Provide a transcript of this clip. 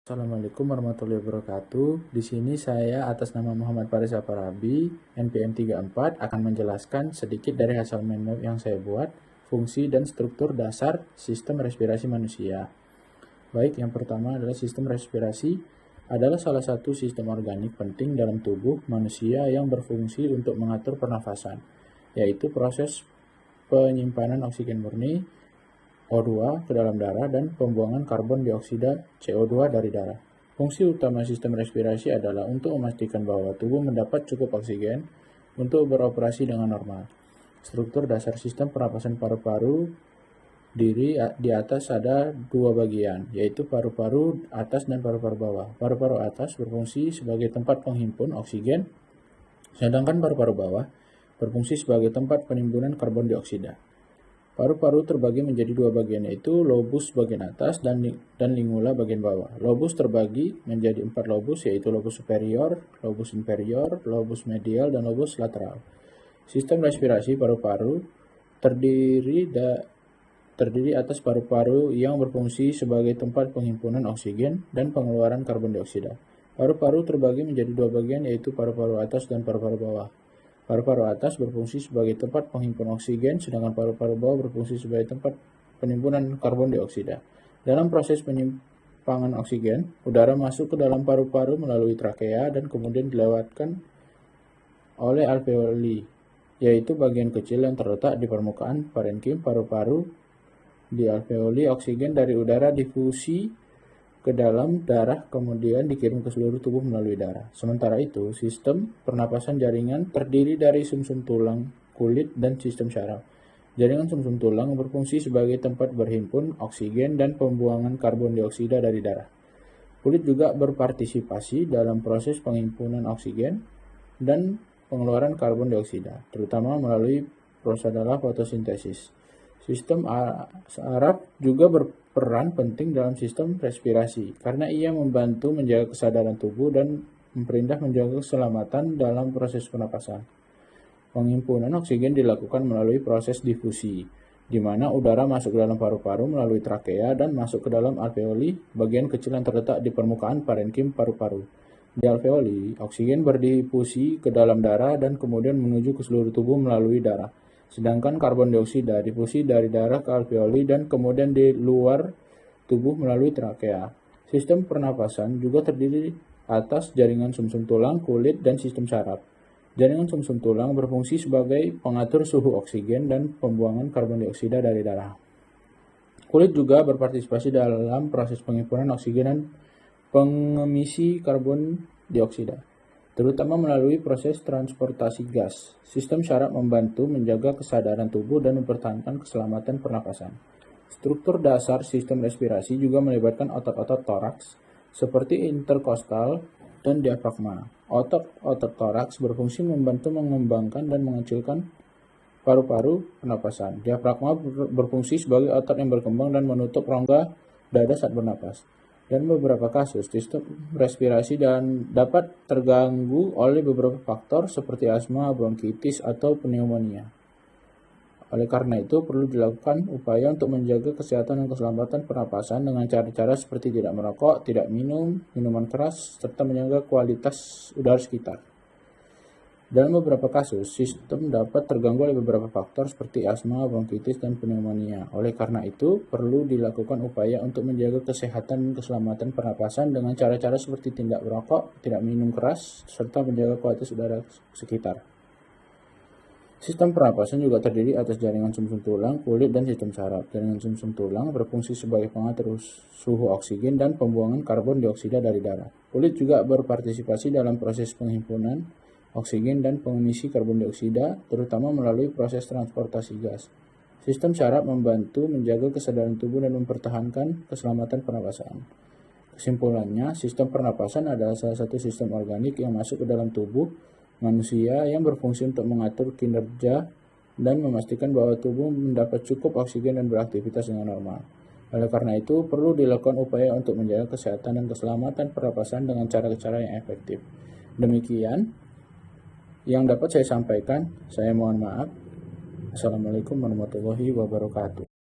Assalamualaikum warahmatullahi wabarakatuh. Di sini saya atas nama Muhammad Faris Aparabi, NPM 34, akan menjelaskan sedikit dari hasil mind map yang saya buat, fungsi dan struktur dasar sistem respirasi manusia. Baik, yang pertama adalah sistem respirasi adalah salah satu sistem organik penting dalam tubuh manusia yang berfungsi untuk mengatur pernafasan, yaitu proses penyimpanan oksigen murni O2 ke dalam darah dan pembuangan karbon dioksida CO2 dari darah. Fungsi utama sistem respirasi adalah untuk memastikan bahwa tubuh mendapat cukup oksigen untuk beroperasi dengan normal. Struktur dasar sistem pernapasan paru-paru di atas ada dua bagian, yaitu paru-paru atas dan paru-paru bawah. Paru-paru atas berfungsi sebagai tempat penghimpun oksigen, sedangkan paru-paru bawah berfungsi sebagai tempat penimbunan karbon dioksida. Paru-paru terbagi menjadi dua bagian, yaitu lobus bagian atas dan lingula bagian bawah. Lobus terbagi menjadi 4 lobus, yaitu lobus superior, lobus inferior, lobus medial, dan lobus lateral. Sistem respirasi paru-paru terdiri atas paru-paru yang berfungsi sebagai tempat penghimpunan oksigen dan pengeluaran karbon dioksida. Paru-paru terbagi menjadi dua bagian, yaitu paru-paru atas dan paru-paru bawah. Paru-paru atas berfungsi sebagai tempat penghimpunan oksigen, sedangkan paru-paru bawah berfungsi sebagai tempat penimbunan karbon dioksida. Dalam proses penyimpangan oksigen, udara masuk ke dalam paru-paru melalui trakea dan kemudian dilewatkan oleh alveoli, yaitu bagian kecil yang terletak di permukaan parenkim paru-paru. Di alveoli, oksigen dari udara difusi ke dalam darah kemudian dikirim ke seluruh tubuh melalui darah. Sementara itu, sistem pernapasan jaringan terdiri dari sumsum tulang, kulit, dan sistem syaraf. Jaringan sumsum tulang berfungsi sebagai tempat berhimpun oksigen dan pembuangan karbon dioksida dari darah. Kulit juga berpartisipasi dalam proses penghimpunan oksigen dan pengeluaran karbon dioksida, terutama melalui prosadalah fotosintesis. Sistem saraf juga berperan penting dalam sistem respirasi karena ia membantu menjaga kesadaran tubuh dan memerintah menjaga keselamatan dalam proses pernapasan. Penghimpunan oksigen dilakukan melalui proses difusi, di mana udara masuk ke dalam paru-paru melalui trakea dan masuk ke dalam alveoli, bagian kecil yang terletak di permukaan parenkim paru-paru. Di alveoli, oksigen berdifusi ke dalam darah dan kemudian menuju ke seluruh tubuh melalui darah. Sedangkan karbon dioksida difusi dari darah ke alveoli dan kemudian di luar tubuh melalui trakea. Sistem pernapasan juga terdiri atas jaringan sumsum tulang, kulit, dan sistem saraf. Jaringan sumsum tulang berfungsi sebagai pengatur suhu oksigen dan pembuangan karbon dioksida dari darah. Kulit juga berpartisipasi dalam proses penghimpunan oksigen dan pengemisi karbon dioksida, terutama melalui proses transportasi gas. Sistem syaraf membantu menjaga kesadaran tubuh dan mempertahankan keselamatan pernapasan. Struktur dasar sistem respirasi juga melibatkan otot-otot toraks seperti interkostal dan diafragma. Otot-otot toraks berfungsi membantu mengembangkan dan mengecilkan paru-paru pernapasan. Diafragma berfungsi sebagai otot yang berkembang dan menutup rongga dada saat bernapas. Dan beberapa kasus sistem respirasi dapat terganggu oleh beberapa faktor seperti asma, bronkitis, atau pneumonia. Oleh karena itu, perlu dilakukan upaya untuk menjaga kesehatan dan keselamatan pernapasan dengan cara-cara seperti tidak merokok, tidak minum minuman keras, serta menjaga kualitas udara sekitar. Dalam beberapa kasus, sistem dapat terganggu oleh beberapa faktor seperti asma, bronkitis, dan pneumonia. Oleh karena itu, perlu dilakukan upaya untuk menjaga kesehatan dan keselamatan pernapasan dengan cara-cara seperti tidak merokok, tidak minum keras, serta menjaga kualitas udara sekitar. Sistem pernapasan juga terdiri atas jaringan sumsum tulang, kulit, dan sistem saraf. Jaringan sumsum tulang berfungsi sebagai pengatur suhu oksigen dan pembuangan karbon dioksida dari darah. Kulit juga berpartisipasi dalam proses penghimpunan oksigen dan pengemisi karbon dioksida, terutama melalui proses transportasi gas. Sistem syaraf membantu menjaga kesadaran tubuh dan mempertahankan keselamatan pernapasan. Kesimpulannya, sistem pernapasan adalah salah satu sistem organik yang masuk ke dalam tubuh manusia yang berfungsi untuk mengatur kinerja dan memastikan bahwa tubuh mendapat cukup oksigen dan beraktivitas dengan normal. Oleh karena itu, perlu dilakukan upaya untuk menjaga kesehatan dan keselamatan pernapasan dengan cara-cara yang efektif. Demikian yang dapat saya sampaikan. Saya mohon maaf. Assalamualaikum warahmatullahi wabarakatuh.